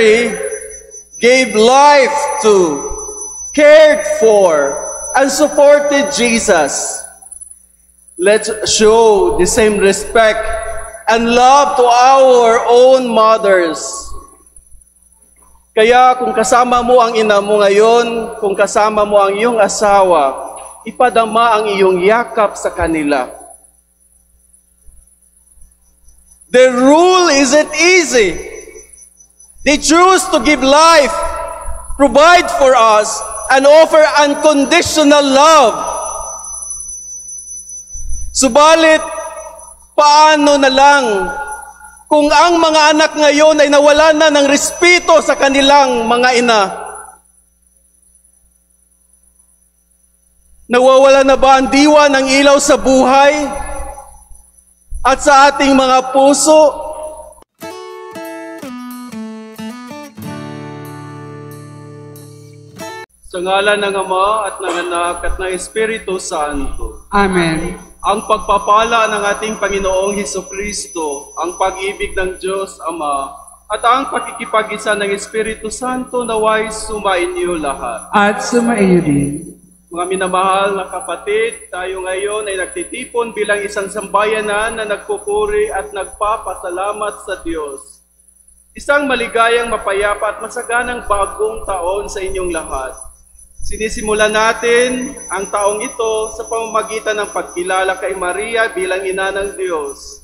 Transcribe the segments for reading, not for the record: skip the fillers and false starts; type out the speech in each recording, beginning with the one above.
Mary gave life to, cared for, and supported Jesus, let's show the same respect and love to our own mothers. Kaya kung kasama mo ang ina mo ngayon, kung kasama mo ang iyong asawa, ipadama ang iyong yakap sa kanila. The rule isn't easy. They choose to give life, provide for us, and offer unconditional love. Subalit, paano na lang kung ang mga anak ngayon ay nawalan na ng respeto sa kanilang mga ina? Nawawala na ba ang diwa ng ilaw sa buhay at sa ating mga puso? Sa ngalan ng Ama at ng Anak at ng Espiritu Santo. Amen. Ang pagpapala ng ating Panginoong Hesukristo, ang pag-ibig ng Diyos Ama, at ang pakikipag-isa ng Espiritu Santo naway sumainyo lahat. At sumaiyo din. Mga minamahal na kapatid, tayo ngayon ay nagtitipon bilang isang sambayanan na nagpupuri at nagpapasalamat sa Diyos. Isang maligayang, mapayapa at masaganang bagong taon sa inyong lahat. Sinisimulan natin ang taong ito sa pamamagitan ng pagkilala kay Maria bilang ina ng Diyos.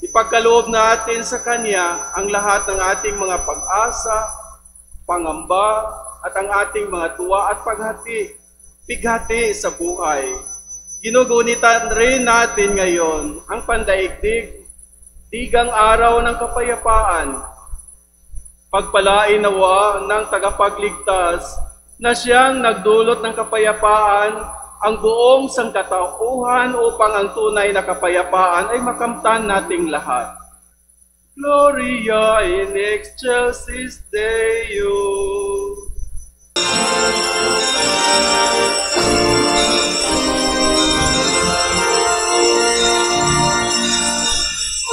Ipagkaloob natin sa Kanya ang lahat ng ating mga pag-asa, pangamba, at ang ating mga tuwa at pighati sa buhay. Ginugunitan rin natin ngayon ang pandaigdig, digang araw ng kapayapaan. Pagpalain nawa ng tagapagligtas na siyang nagdulot ng kapayapaan ang buong sangkatauhan upang ang tunay na kapayapaan ay makamtan nating lahat. Gloria in excelsis Deo.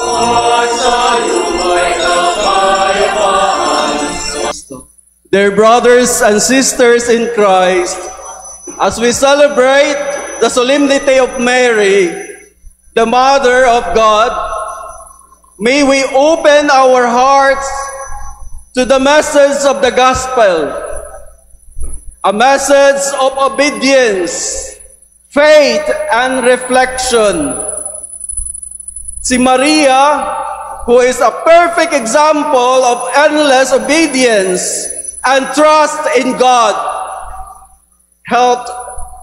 At sa'yo ay kapayapaan. Dear brothers and sisters in Christ, as we celebrate the solemnity of Mary, the Mother of God, may we open our hearts to the message of the gospel, a message of obedience, faith, and reflection. Si Maria, who is a perfect example of endless obedience and trust in God, helped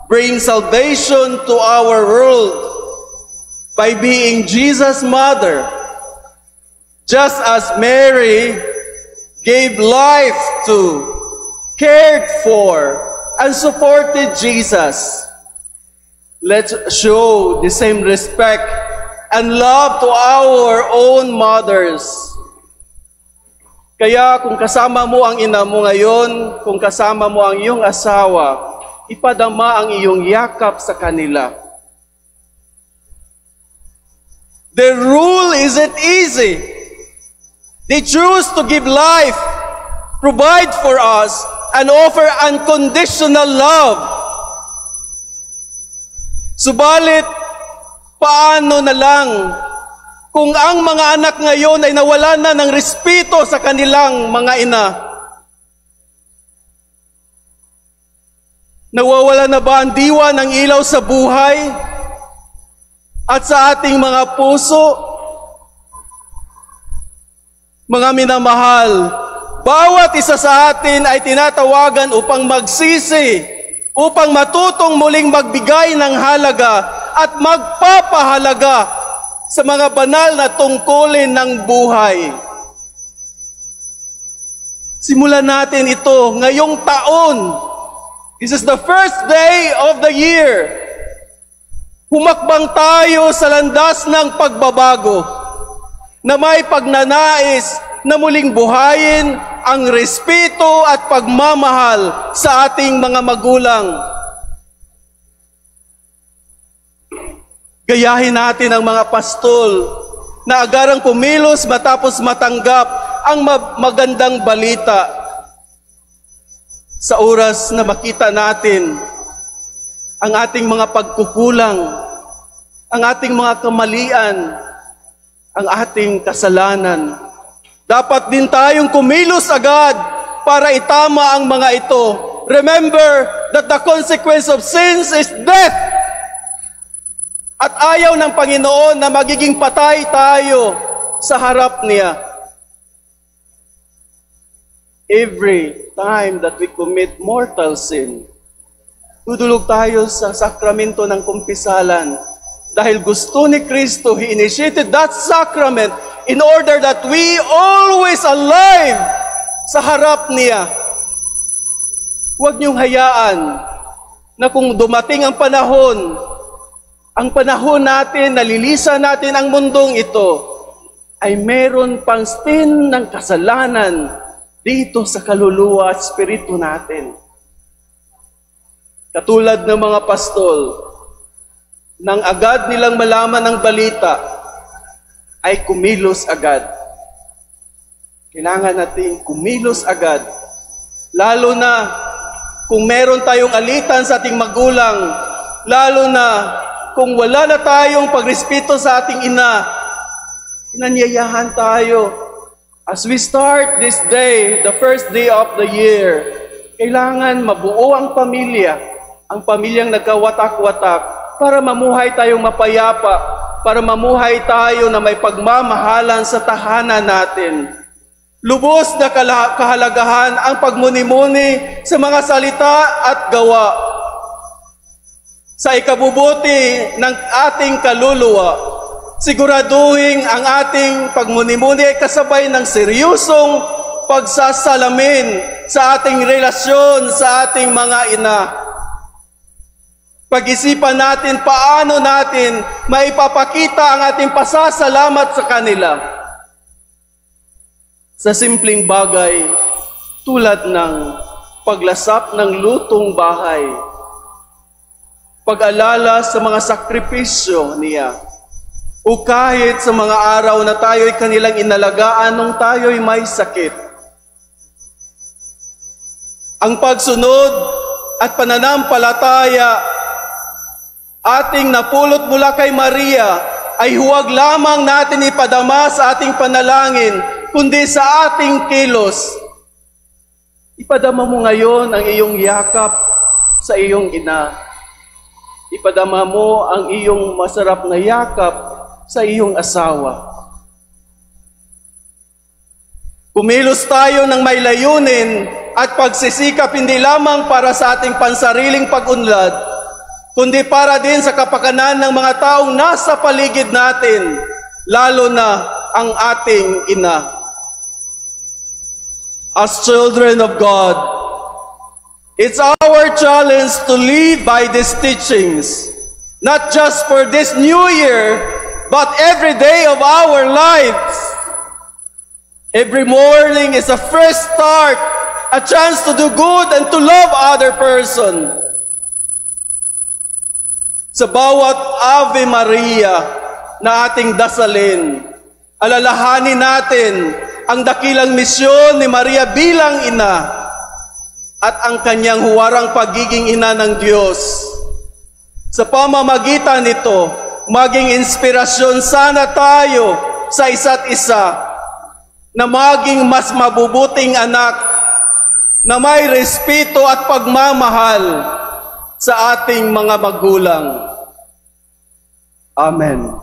bring salvation to our world by being Jesus' mother. Just as Mary gave life to, cared for, and supported Jesus, let's show the same respect and love to our own mothers. Kaya kung kasama mo ang ina mo ngayon, kung kasama mo ang iyong asawa, ipadama ang iyong yakap sa kanila. The rule isn't easy. They choose to give life, provide for us, and offer unconditional love. Subalit, paano na lang kung ang mga anak ngayon ay nawalan na ng respeto sa kanilang mga ina? Nawawala na ba ang diwa ng ilaw sa buhay at sa ating mga puso? Mga minamahal, bawat isa sa atin ay tinatawagan upang magsisi, upang matutong muling magbigay ng halaga at magpapahalaga sa mga banal na tungkulin ng buhay. Simulan natin ito ngayong taon. This is the first day of the year. Humakbang tayo sa landas ng pagbabago na may pagnanais na muling buhayin ang respeto at pagmamahal sa ating mga magulang. Gayahin natin ang mga pastol na agarang kumilos matapos matanggap ang magandang balita sa oras na makita natin ang ating mga pagkukulang, ang ating mga kamalian, ang ating kasalanan. Dapat din tayong kumilos agad para itama ang mga ito. Remember that the consequence of sins is death. At ayaw ng Panginoon na magiging patay tayo sa harap niya. Every time that we commit mortal sin, dudulog tayo sa sakramento ng kumpisalan. Dahil gusto ni Kristo, He initiated that sacrament in order that we always alive sa harap niya. Huwag niyong hayaan na kung dumating ang panahon natin, nalilisan natin ang mundong ito, ay meron pang stain ng kasalanan dito sa kaluluwa at espiritu natin. Katulad ng mga pastol, nang agad nilang malaman ng balita, ay kumilos agad. Kailangan natin kumilos agad. Lalo na kung meron tayong alitan sa ating magulang, lalo na kung wala na tayong pagrespeto sa ating ina, inanyayahan tayo. As we start this day, the first day of the year, kailangan mabuo ang pamilyang nagkawatak-watak, para mamuhay tayong mapayapa, para mamuhay tayo na may pagmamahalan sa tahanan natin. Lubos na kahalagahan ang pagmuni-muni sa mga salita at gawa. Sa ikabubuti ng ating kaluluwa, siguraduhin ang ating pagmuni-muni ay kasabay ng seryosong pagsasalamin sa ating relasyon sa ating mga ina. Pag-isipan natin paano natin maipapakita ang ating pasasalamat sa kanila. Sa simpleng bagay, tulad ng paglasap ng lutong bahay, pag-alala sa mga sakripisyo niya, o kahit sa mga araw na tayo'y kanilang inalagaan nung tayo'y may sakit. Ang pagsunod at pananampalataya ating napulot mula kay Maria ay huwag lamang natin ipadama sa ating panalangin, kundi sa ating kilos. Ipadama mo ngayon ang iyong yakap sa iyong ina. Ipadama mo ang iyong masarap na yakap sa iyong asawa. Kumilos tayo ng may layunin at pagsisikap hindi lamang para sa ating pansariling pag-unlad, kundi para din sa kapakanan ng mga taong nasa paligid natin, lalo na ang ating ina. As children of God, it's our challenge to live by these teachings, not just for this new year, but every day of our lives. Every morning is a fresh start, a chance to do good and to love other person. Sa bawat Ave Maria na ating dasalin, alalahanin natin ang dakilang misyon ni Maria bilang ina at ang kanyang huwarang pagiging ina ng Diyos. Sa pamamagitan nito, maging inspirasyon sana tayo sa isa't isa na maging mas mabubuting anak na may respeto at pagmamahal sa ating mga magulang. Amen.